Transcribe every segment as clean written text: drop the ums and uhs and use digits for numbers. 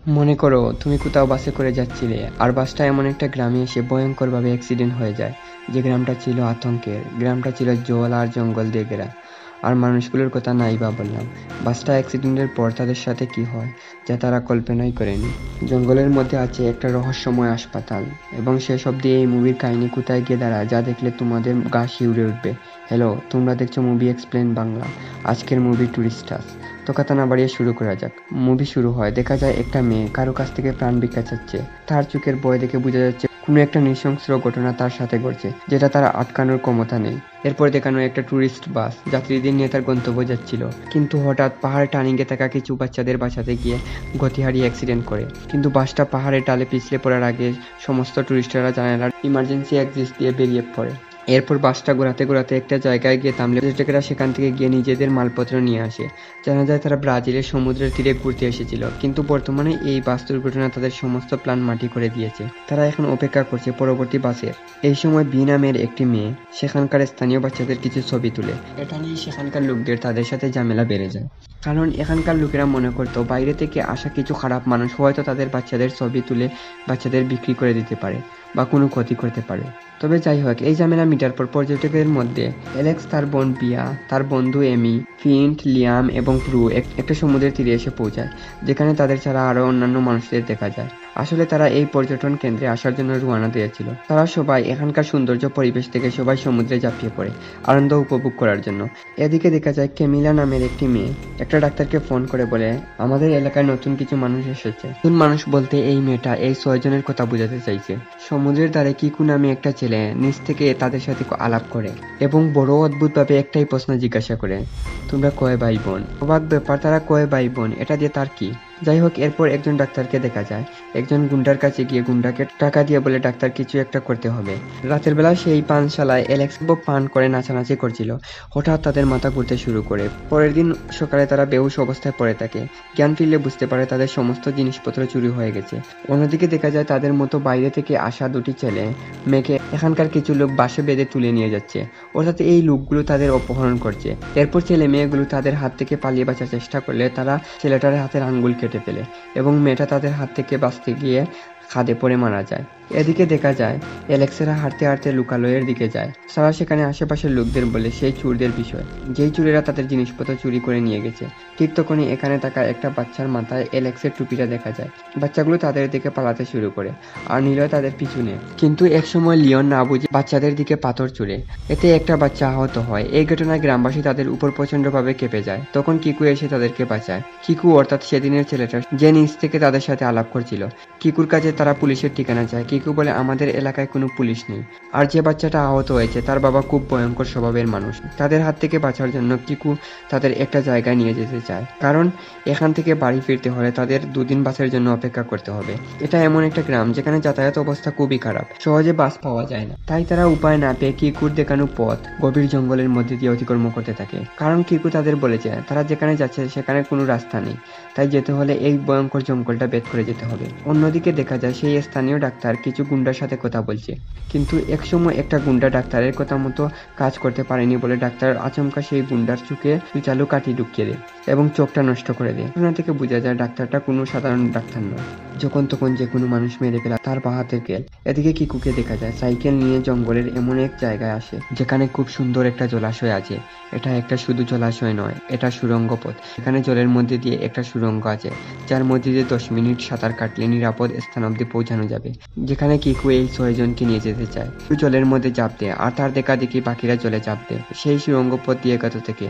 মনে করো তুমি কোথাও বাসে করে যাচ্ছিলে, আর বাসটা এমন একটা গ্রামে এসে ভয়ঙ্করভাবে অ্যাক্সিডেন্ট হয়ে যায়। যে গ্রামটা ছিল আতঙ্কের, গ্রামটা ছিল জল আর জঙ্গল দিয়ে ঘেরা। আর মানুষগুলোর কথা নাই বা বললাম। বাসটা অ্যাক্সিডেন্টের পর তাদের সাথে কি হয়, যা তারা কল্পনাই করেনি। জঙ্গলের মধ্যে আছে একটা রহস্যময় হাসপাতাল, এবং সেসব দিয়ে এই মুভির কাহিনী কোথায় গিয়ে দাঁড়ায় যা দেখলে তোমাদের গা শিউরে উঠবে। হ্যালো, তোমরা দেখছো মুভি এক্সপ্লেন বাংলা। আজকের মুভি টুরিস্টাস। তো কথা না বাড়িয়ে শুরু করা যাক। মুভি শুরু হয়, দেখা যায় একটা মেয়ে কারো কাছ থেকে প্রাণ ভিক্ষা চাচ্ছে। তার চোখের ভয় দেখে বোঝা যাচ্ছে কোনো একটা নৃশংস ঘটনা তার সাথে ঘটছে, যেটা তার আটকানোর ক্ষমতা নেই। এরপর দেখানো একটা ট্যুরিস্ট বাস যাত্রীদের নিয়ে তার গন্তব্য যাচ্ছিল, কিন্তু হঠাৎ পাহাড় টার্নিংয়ে থাকা কিছু বাচ্চাদের বাঁচাতে গিয়ে গতি হারিয়ে অ্যাক্সিডেন্ট করে। কিন্তু বাসটা পাহাড়ের টালে পিছলে পড়ার আগে সমস্ত টুরিস্টরা জানালার ইমার্জেন্সি এক্সিট দিয়ে বেরিয়ে পড়ে। এরপর বাসটা ঘোরাতে ঘোরাতে একটা জায়গায় গিয়ে থামলে পর্যটকেরা সেখান থেকে গিয়ে নিজেদের মালপত্র নিয়ে আসে। জানা যায় তারা ব্রাজিলের সমুদ্রের তীরে ঘুরতে এসেছিল, কিন্তু বর্তমানে এই বাস দুর্ঘটনা তাদের সমস্ত প্ল্যান মাটি করে দিয়েছে। তারা এখন অপেক্ষা করছে পরবর্তী বাসের। এই সময় বি নামের একটি মেয়ে সেখানকার স্থানীয় বাচ্চাদের কিছু ছবি তুলে। এটা নিয়ে সেখানকার লোকদের তাদের সাথে ঝামেলা বেড়ে যায়, কারণ এখানকার লোকেরা মনে করতো বাইরে থেকে আসা কিছু খারাপ মানুষ হয়তো তাদের বাচ্চাদের ছবি তুলে বাচ্চাদের বিক্রি করে দিতে পারে বা কোনো ক্ষতি করতে পারে। তবে যাই হোক, এই ঝামেলা মিটার পর পর্যটকদের মধ্যে অ্যালেক্স, তার বোন পিয়া, তার বন্ধু এমি, ফিন্ট, লিয়াম এবং প্রু একটা সমুদ্রের তীরে এসে পৌঁছায়, যেখানে তাদের ছাড়া আরো অন্যান্য মানুষদের দেখা যায়। আসলে তারা এই পর্যটন কেন্দ্রে আসার জন্য রওনা দিয়েছিল। তারা সবাই এখানকার সৌন্দর্য পরিবেশ থেকে সবাই সমুদ্রে ঝাঁপিয়ে পড়ে আনন্দ উপভোগ করার জন্য। এদিকে দেখা যায় কেমিলা নামের একটি মেয়ে একটা ডাক্তারকে ফোন করে বলে, আমাদের এলাকায় নতুন কিছু মানুষ এসেছে। নতুন মানুষ বলতে এই মেয়েটা এই 6 জনের কথা বোঝাতে চাইছে। সমুদ্রের ধারে কিকু নামে একটা ছেলে নিচ থেকে তাদের সাথে আলাপ করে এবং বড় অদ্ভুতভাবে একটাই প্রশ্ন জিজ্ঞাসা করে, তোমরা কয় ভাই বোন? অবাক ব্যাপার, তারা কয় ভাই বোন, এটা দিয়ে তার কি? যাই হোক, এরপর একজন ডাক্তারকে দেখা যায় একজন গুন্ডার কাছে গিয়ে গুন্ডাকে টাকা দিয়ে বলে ডাক্তার কিছু একটা করতে হবে। রাতের বেলা সেই পানশালায় অ্যালেক্স পান করে নাচানাচি করছিল। হঠাৎ তাদের মাথা ঘুরতে শুরু করে। পরের দিন সকালে তারা বেহুশ অবস্থায় পড়ে থাকে। জ্ঞান ফিরলে বুঝতে পারে তাদের সমস্ত জিনিসপত্র চুরি হয়ে গেছে। অন্যদিকে দেখা যায় তাদের মতো বাইরে থেকে আসা দুটি ছেলে মেয়েকে এখানকার কিছু লোক বাসে বেঁধে তুলে নিয়ে যাচ্ছে, অর্থাৎ এই লোকগুলো তাদের অপহরণ করছে। এরপর ছেলে মেয়েগুলো তাদের হাত থেকে পালিয়ে বাঁচার চেষ্টা করলে তারা ছেলেটার হাতের আঙ্গুল কেটে ফেলে এবং মেয়েটা তাদের হাত থেকে বাঁচতে গিয়ে খাদে পড়ে মারা যায়। এদিকে দেখা যায় অ্যালেক্সেরা হাঁটতে হাঁটতে লোকালয়ের দিকে যায়। তারা সেখানে আশেপাশের লোকদের বলে সেই চোরদের বিষয়, যেই চোরেরা তাদের জিনিসপত্র চুরি করে নিয়ে গেছে। ঠিক তখনই এখানে থাকা একটা বাচ্চার মাথায় অ্যালেক্সের টুপিটা দেখা যায়। বাচ্চাগুলো তাদের দিকে পালাতে শুরু করে আর নিলয় তাদের পিছু নেয়, কিন্তু একসময় লিওন না বুঝে বাচ্চাদের দিকে পাথর ছুড়ে। এতে একটা বাচ্চা আহত হয়। এই ঘটনায় গ্রামবাসী তাদের উপর প্রচন্ডভাবে কেঁপে যায়। তখন কিকু এসে তাদেরকে বাঁচায়। কিকু অর্থাৎ সেদিনের ছেলেটা, যে নিচ থেকে তাদের সাথে আলাপ করছিল। কিকুর কাছে তারা পুলিশের ঠিকানা চায়। কিকু বলে, আমাদের এলাকায় কোনো পুলিশ নেই। আর যে বাচ্চাটা আহত হয়েছে তার বাবা খুব ভয়ঙ্কর স্বভাবের মানুষ। তাদের হাত থেকে বাঁচার জন্য কিকু তাদের একটা জায়গায় নিয়ে যেতে চায়, কারণ এখান থেকে বাড়ি ফিরতে হলে তাদের 2 দিন বাসের জন্য অপেক্ষা করতে হবে। এটা এমন একটা গ্রাম যেখানে যাতায়াত অবস্থা খুবই খারাপ, সহজে বাস পাওয়া যায় না। তাই তারা উপায় না পেয়ে কিকুর দেখানো পথ গভীর জঙ্গলের মধ্যে দিয়ে অতিক্রম করতে থাকে, কারণ কিকু তাদের বলেছে তারা যেখানে যাচ্ছে সেখানে কোনো রাস্তা নেই। তাই যেতে হলে এই ভয়ঙ্কর জঙ্গলটা ভেদ করে যেতে হবে। অন্যদিকে দেখা যায় সেই স্থানীয় ডাক্তার কিছু গুন্ডার সাথে কথা বলছে, কিন্তু একসময় একটা গুন্ডা ডাক্তারের কথা মতো কাজ করতে পারেনি বলে ডাক্তার আচমকা সেই গুন্ডার চোখে চালু কাঠি ঢুকিয়ে দেয় এবং চোখটা নষ্ট করে দেয়। ঘটনা থেকে বোঝা যায় ডাক্তারটা কোনো সাধারণ ডাক্তার নয়, যখন তখন যে কোনো মানুষ মেরে ফেলা তার বা হাতের খেল। এদিকে কিকুকে দেখা যায় সাইকেল নিয়ে জঙ্গলের এমন এক জায়গায় আসে যেখানে খুব সুন্দর একটা জলাশয় আছে। এটা একটা শুধু জলাশয় নয়, এটা সুড়ঙ্গ পথ। এখানে জলের মধ্যে দিয়ে একটা সুড়ঙ্গ আছে, যার মধ্যে দিয়ে 10 মিনিট সাঁতার কাটলে নিরাপদ স্থান অব্দি পৌঁছানো যাবে, যেখানে কিকু এই 6 জনকে নিয়ে যেতে চায়। কিকু জলের মধ্যে চাপ দেয় আর তার দেখা দেখি বাকিরা জলে চাপ দেয় সেই সুড়ঙ্গ পথ দিয়ে এগোতে থেকে।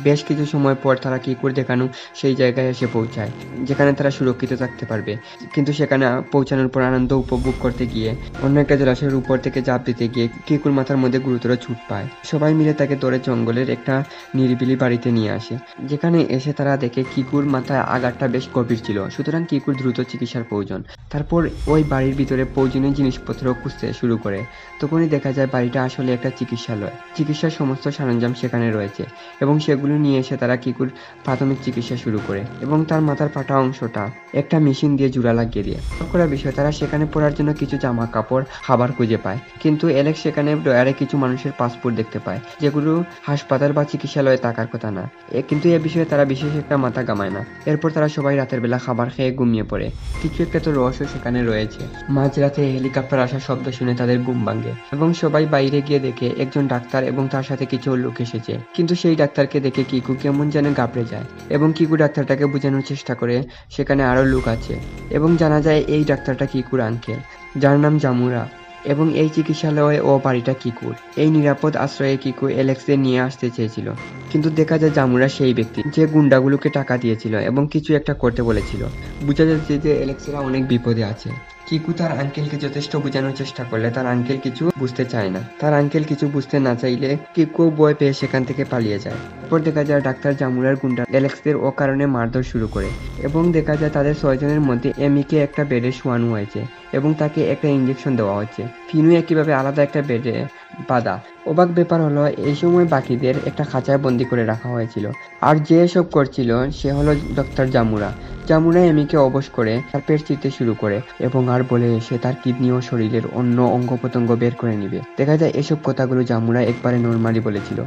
বেশ কিছু সময় পর তারা কিকুর দেখানো সেই জায়গায় এসে পৌঁছায় যেখানে তারা সুরক্ষিত থাকতে পারবে। কিন্তু সেখানে পৌঁছানোর পর আনন্দ উপভোগ করতে গিয়ে অন্য একটা জলাশয়ের উপর থেকে ঝাঁপ দিতে গিয়ে কিকুর মাথার মধ্যে গুরুতর চোট পায়। সবাই মিলে তাকে ধরে জঙ্গলের একটা নিরিবিলি বাড়িতে নিয়ে আসে, যেখানে এসে তারা দেখে কিকুর মাথায় আঘাতটা বেশ গভীর ছিল, সুতরাং কিকুর দ্রুত চিকিৎসার প্রয়োজন। তারপর ওই বাড়ির ভিতরে প্রয়োজনীয় জিনিসপত্র খুঁজতে শুরু করে। তখনই দেখা যায় বাড়িটা আসলে একটা চিকিৎসালয়। চিকিৎসার সমস্ত সরঞ্জাম সেখানে রয়েছে এবং সেগুলো নিয়ে এসে তারা কিকুর প্রাথমিক চিকিৎসা শুরু করে এবং তার মাথার ফাটা অংশটা একটা মেশিন দিয়ে জোড়া লাগিয়ে দিয়ে। করার বিষয়, তারা সেখানে পড়ার জন্য কিছু জামা কাপড় খাবার খুঁজে পায়, কিন্তু অ্যালেক্স সেখানে ড্রয়ারে কিছু মানুষের পাসপোর্ট দেখতে পায় যেগুলো হাসপাতাল বা চিকিৎসালয়ে থাকার কথা না। কিন্তু এ বিষয়ে তারা বিশেষ একটা মাথা ঘামায় না। এরপর তারা সবাই রাতের বেলা খাবার খেয়ে ঘুমিয়ে পড়ে। কিছু একটা তো রহস্য সেখানে রয়েছে। মাঝরাতে হেলিকপ্টার আসার শব্দ শুনে তাদের ঘুম ভাঙে এবং সবাই বাইরে গিয়ে দেখে একজন ডাক্তার এবং তার সাথে কিছু লোক এসেছে। কিন্তু সেই ডাক্তারকে দেখে কিকু কেমন যেন ঘাবড়ে যায় এবং কিকু ডাক্তারটাকে বোঝানোর চেষ্টা করে সেখানে আরো লোক আছে এবং জানা যায় এই ডাক্তারটা কিকুর আঙ্কেল, যার নাম জামুরা, এবং এই চিকিৎসালয়ে ও বাড়িটা কিকুর। এই নিরাপদ আশ্রয়ে কিকু অ্যালেক্সকে নিয়ে আসতে চেয়েছিল, কিন্তু দেখা যায় জামুরা সেই ব্যক্তি যে গুন্ডাগুলোকে টাকা দিয়েছিল এবং কিছু একটা করতে বলেছিল। বোঝা যাচ্ছে যে অ্যালেক্সেরা অনেক বিপদে আছে। কিকু তার আঙ্কেলকে যথেষ্ট বোঝানোর চেষ্টা করলে তার আঙ্কেল কিছু বুঝতে চায় না। তার আঙ্কেল কিছু বুঝতে না চাইলে কিকু ভয় পেয়ে সেখান থেকে পালিয়ে যায়। এরপর দেখা যায় ডাক্তার জামুরার গুন্ডা অ্যালেক্সের অকারণে মারধর শুরু করে এবং দেখা যায় তাদের 6 জনের মধ্যে এমিকে একটা বেডে শোয়ানো হয়েছে এবং তাকে একটা ইঞ্জেকশন দেওয়া হচ্ছে। ফিনু একইভাবে আলাদা একটা বেডে বাঁধা। অবাক ব্যাপার হলো এই সময় বাকিদের একটা খাঁচায় বন্দি করে রাখা হয়েছিল, আর যে এসব করছিল সে হলো ডক্টর জামুরা। জামুরা এমিকে অবশ করে তার পেট চিরতে শুরু করে এবং আর বলে সে তার কিডনি ও শরীরের অন্য অঙ্গ প্রত্যঙ্গ বের করে নিবে। দেখা যায় এসব কথাগুলো জামুরা একবারে নরমালি বলেছিল।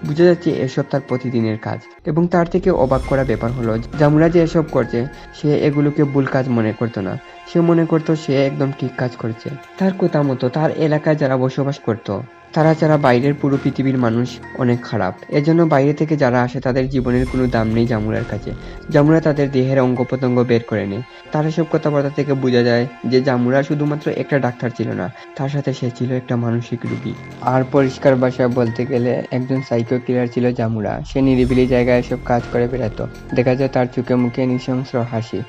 বোঝা যাচ্ছে এসব তার প্রতিদিনের কাজ। এবং তার থেকে অবাক করা ব্যাপার হলো জামুরা যে এসব করছে সে এগুলোকে ভুল কাজ মনে করতো না। সে মনে করতো সে একদম ঠিক কাজ করছে। তার কথা মতো তার এলাকায় যারা বসবাস করতো তারা যারা বাইরের পুরো পৃথিবীর মানুষ অনেক খারাপ। এজন্য বাইরে থেকে যারা আসে তাদের জীবনের কোনো দাম নেই জামুরার কাছে। জামুরা তাদের দেহের অঙ্গ প্রত্যঙ্গ বের করে নেয়। তার এসব কথাবার্তা থেকে বোঝা যায় যে জামুরা শুধুমাত্র একটা ডাক্তার ছিল না, তার সাথে সে ছিল একটা মানসিক রোগী। আর পরিষ্কার ভাষায় বলতে গেলে একজন সাইকো কিলার ছিল জামুরা। সে নিরিবিলি জায়গায় এসব কাজ করে বেড়াতো। দেখা যায় তার চোখে মুখে নৃশংস হাসি।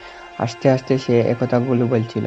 আস্তে আস্তে সে একথাগুলো বলছিল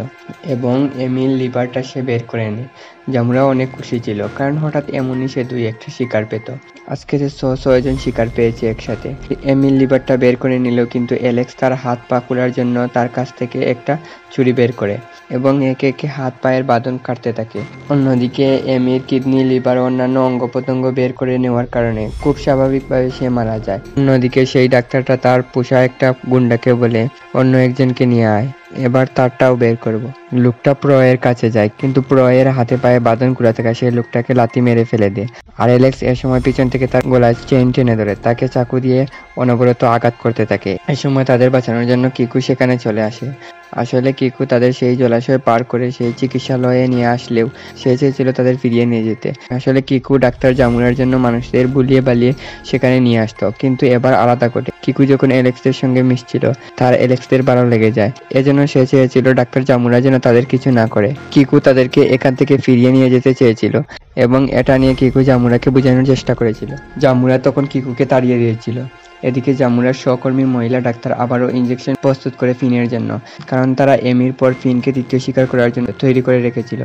এবং এমিল লিভারটা সে বের করে নেয়। জামুরা অনেক খুশি ছিল, কারণ হঠাৎ এমনই সে 2-1টা শিকার পেত। আজকে সে 6 জন শিকার পেয়েছে একসাথে। এমিল লিভারটা বের করে নিল, কিন্তু অ্যালেক্স তার হাত পা খোলার জন্য তার কাছ থেকে একটা ছুরি বের করে এবং একে একে হাত পায়ের বাঁধন কাটতে থাকে। অন্যদিকে এমির কিডনি, লিভার ও অন্যান্য অঙ্গ প্রত্যঙ্গ বের করে নেওয়ার কারণে খুব স্বাভাবিকভাবে সে মারা যায়। অন্যদিকে সেই ডাক্তারটা তার পোষা একটা গুন্ডাকে বলে অন্য একজনকে নিয়ে আয়, এবার তারটাও বের করব। লোকটা প্রয়ের কাছে যায়, কিন্তু প্রয়ের হাতে পায়ে বাঁধন খুলে থাকা সেই লোকটাকে লাথি মেরে ফেলে দেয়। আর অ্যালেক্স এর সময় পিছন থেকে তার গলায় চেইন টেনে ধরে তাকে চাকু দিয়ে অনবরত আঘাত করতে থাকে। এই সময় তাদের বাঁচানোর জন্য কিকু সেখানে চলে আসে। আসলে কিকু তাদের সেই জলাশয় পার করে সেই চিকিৎসালয়ে নিয়ে আসলেও সে চেয়েছিল তাদের ফিরিয়ে নিয়ে যেতে। আসলে কিকু ডাক্তার জামুরার জন্য মানুষদের বুলিয়ে বালিয়ে সেখানে নিয়ে আসতো, কিন্তু এবার আলাদা করে। কিকু যখন অ্যালেক্সের সঙ্গে মিশছিল তার অ্যালেক্সদের ভালো লেগে যায়। এজন্য সে চেয়েছিল ডাক্তার জামুরা যেন তাদের কিছু না করে। কিকু তাদেরকে এখান থেকে ফিরিয়ে নিয়ে যেতে চেয়েছিল এবং এটা নিয়ে কিকু জামুরাকে বোঝানোর চেষ্টা করেছিল। জামুরা তখন কিকুকে তাড়িয়ে দিয়েছিল। এদিকে জামুরার সহকর্মী মহিলা ডাক্তার আবারও ইঞ্জেকশন প্রস্তুত করে ফিনের জন্য, কারণ তারা এমির পর ফিনকে দ্বিতীয় শিকার করার জন্য তৈরি করে রেখেছিল।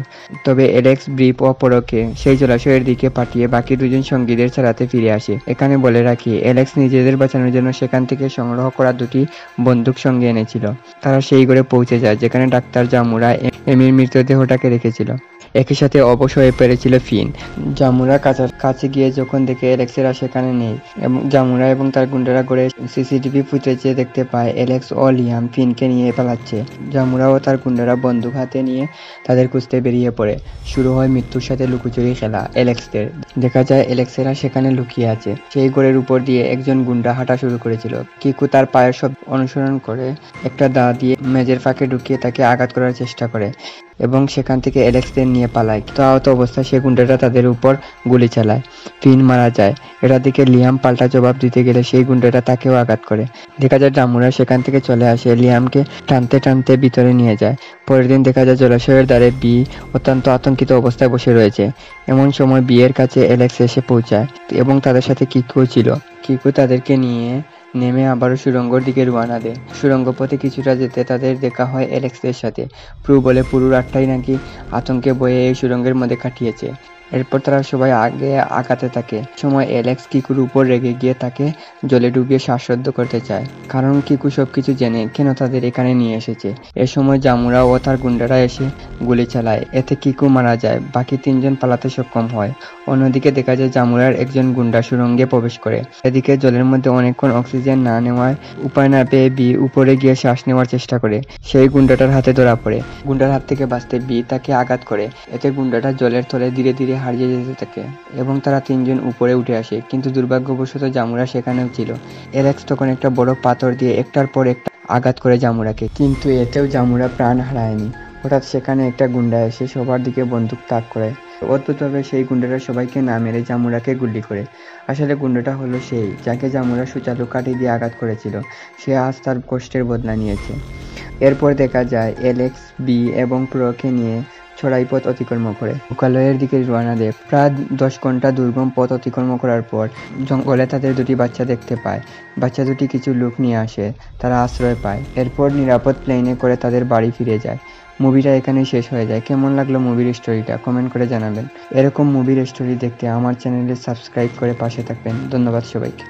তবে অ্যালেক্স, ব্রিপ ও পরকে সেই জলাশয়ের দিকে পাঠিয়ে বাকি 2 জন সঙ্গীদের ছাড়াতে ফিরে আসে। এখানে বলে রাখি, অ্যালেক্স নিজেদের বাঁচানোর জন্য সেখান থেকে সংগ্রহ করা 2টি বন্দুক সঙ্গে এনেছিল। তারা সেই ঘরে পৌঁছে যায় যেখানে ডাক্তার জামুরা এমির মৃতদেহটাকে রেখেছিল। একই সাথে অবশ হয়ে পড়েছিল ফিন। জামুরা কাছে গিয়ে যখন দেখে অ্যালেক্সেরা সেখানে নেই এবং জামুরা এবং তার গুন্ডারা করে সিসিটিভি ফুটেজে দেখতে পায় অ্যালেক্স ও লিয়াম ফিনকে নিয়ে পালাচ্ছে। জামুরা ও তার গুন্ডারা বন্দুক হাতে নিয়ে তাদের খুঁজতে বেরিয়ে পড়ে। শুরু হয় মৃত্যুর সাথে লুকোচুরি খেলা অ্যালেক্সদের। দেখা যায় অ্যালেক্সেরা সেখানে লুকিয়ে আছে। সেই ঘরের উপর দিয়ে একজন গুন্ডা হাঁটা শুরু করেছিল। কিকু তার পায়ের শব্দ অনুসরণ করে একটা দা দিয়ে মেজের ফাঁকে ঢুকিয়ে তাকে আঘাত করার চেষ্টা করে এবং সেখান থেকে অ্যালেক্সদের নিয়ে পালায়। তো আহত অবস্থায় সে গুন্ডাটা তাদের উপর গুলি চালায়। ফিন মারা যায়। এটা দিকে লিয়াম পাল্টা জবাব দিতে গেলে সেই গুন্ডাটা তাকেও আঘাত করে। দেখা যায় জামুরা সেখান থেকে চলে আসে, লিয়ামকে টানতে টানতে ভিতরে নিয়ে যায়। পরের দিন দেখা যায় জলাশয়ের ধারে বি অত্যন্ত আতঙ্কিত অবস্থায় বসে রয়েছে। এমন সময় বিয়ের কাছে অ্যালেক্স এসে পৌঁছায় এবং তাদের সাথে কিকুও ছিল। কিকু তাদেরকে নিয়ে নেমে আবারও সুড়ঙ্গর দিকে রওনা দেয়। সুড়ঙ্গ পথে কিছুটা যেতে তাদের দেখা হয় অ্যালেক্সের সাথে। প্রু বলে পুরো রাতটাই নাকি আতঙ্কে বয়ে এই সুড়ঙ্গের মধ্যে কাটিয়েছে। এরপর তারা সবাই আগে আগাতে থাকে। সময় অ্যালেক্স কিকুর উপর রেগে গিয়ে তাকে জলে ডুবিয়ে শ্বাসরুদ্ধ করতে চায়, কারণ কিকু সবকিছু জেনে কেন তাদের এখানে নিয়ে এসেছে। এ সময় জামুরা ও তার গুন্ডারা এসে গুলি চালায়, এতে কিকু মারা যায়, বাকি তিনজন পালাতে সক্ষম হয়। অন্যদিকে দেখা যায় জামুরার একজন গুন্ডা সুড়ঙ্গে প্রবেশ করে। এদিকে জলের মধ্যে অনেকক্ষণ অক্সিজেন না নেওয়ায় উপায় না পেয়ে বি উপরে গিয়ে শ্বাস নেওয়ার চেষ্টা করে। সেই গুন্ডাটার হাতে ধরা পড়ে। গুন্ডার হাত থেকে বাঁচতে বি তাকে আঘাত করে। এতে গুন্ডাটা জলের তলে ধীরে ধীরে হারিয়ে যেতে থাকে এবং তারা তিনজন উপরে উঠে আসে, কিন্তু দুর্ভাগ্যবশত জামুরা সেখানেও ছিল। অ্যালেক্স তখন একটা বড় পাথর দিয়ে একটার পর একটা আঘাত করে জামুরাকে, কিন্তু এতেও জামুরা প্রাণ হারায়নি। হঠাৎ সেখানে একটা গুন্ডা এসে সবার দিকে বন্দুক তাক করে। অদ্ভুতভাবে সেই গুন্ডাটা সবাইকে না মেরে জামুরাকে গুলি করে। আসলে গুন্ডাটা হলো সেই যাকে জামুরা সুচালু কাঠি দিয়ে আঘাত করেছিল। সে আজ তার কষ্টের বদলা নিয়েছে। এরপর দেখা যায় অ্যালেক্স, বি এবং প্রোকে নিয়ে চড়াই পথ অতিক্রম করে লোকালয়ের দিকে রওনা দেয়। প্রায় 10 ঘন্টা দুর্গম পথ অতিক্রম করার পর জঙ্গলে তাদের দুটি বাচ্চা দেখতে পায়। বাচ্চা দুটি কিছু লোক নিয়ে আসে, তারা আশ্রয় পায়। এরপর নিরাপদ প্লেনে করে তাদের বাড়ি ফিরে যায়। মুভিটা এখানেই শেষ হয়ে যায়। কেমন লাগলো মুভির স্টোরিটা কমেন্ট করে জানাবেন। এরকম মুভির স্টোরি দেখতে আমার চ্যানেলে সাবস্ক্রাইব করে পাশে থাকবেন। ধন্যবাদ সবাইকে।